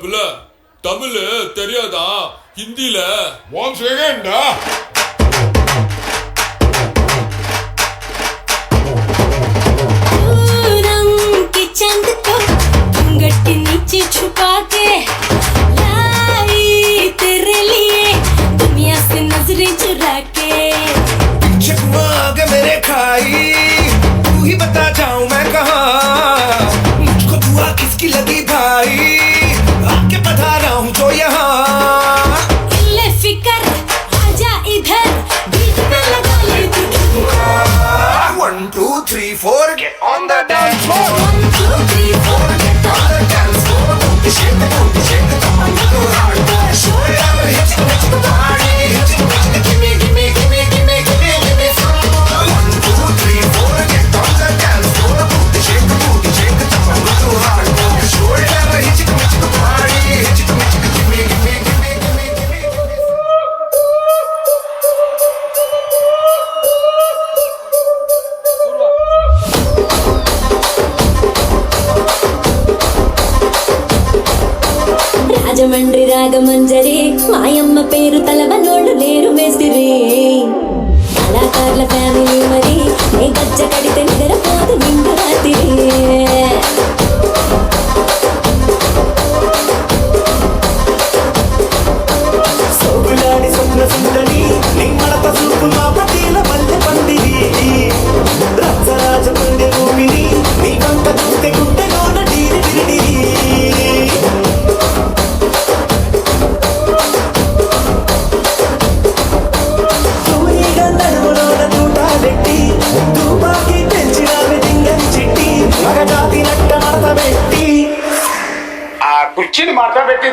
புள்ள தமிழ் தெரியாதா? ஹிந்தில ஒன் செகண்டா. चंद को घूंघट नीचे छुपा के लाई तेरे लिए दुनिया से नजरें चुरा के चकमक मेरे खाई तू ही बता जाऊं मैं कहाँ मुझको दुआ किसकी लगी भाई आके बता रहा हूँ जो यहाँ ले फिकर आजा इधर बीच में लगा ले तू 1 2 3 4 get on the dance floor 1 2 3 4 get on the dance floor shake the come on go hard show it up hit the party hit the give me give me give me give me give me give me some 1 2 3 4 get on the dance floor shake the come on go hard show it up hit the party hit the give me give me give me give me give me Rajahmundry Ragamanjari మాయమ్మ పేరు తలవనోళ్ళు లేరు మేస్తిరి కళాకారుల family మరి నే గజ్జ కడితే నిద్రపోదు నిండు రాత్రి సోగులాడి స్వప్న సుందరి నిమ్మలత చూపు మా పతిల మల్లె పందిరి రసరాజ పందె ఊపిరి నీ వంక చూస్తే గుండెలోన డీరి డిరిడిరి తూయిగా నడుములోన తూటాలెట్టి తూపాకి పెంచినావి దింగని చిట్టి మగజాతి నట్ట మడత పెట్టి ఆ కుర్చీని మార్తా పెట్టి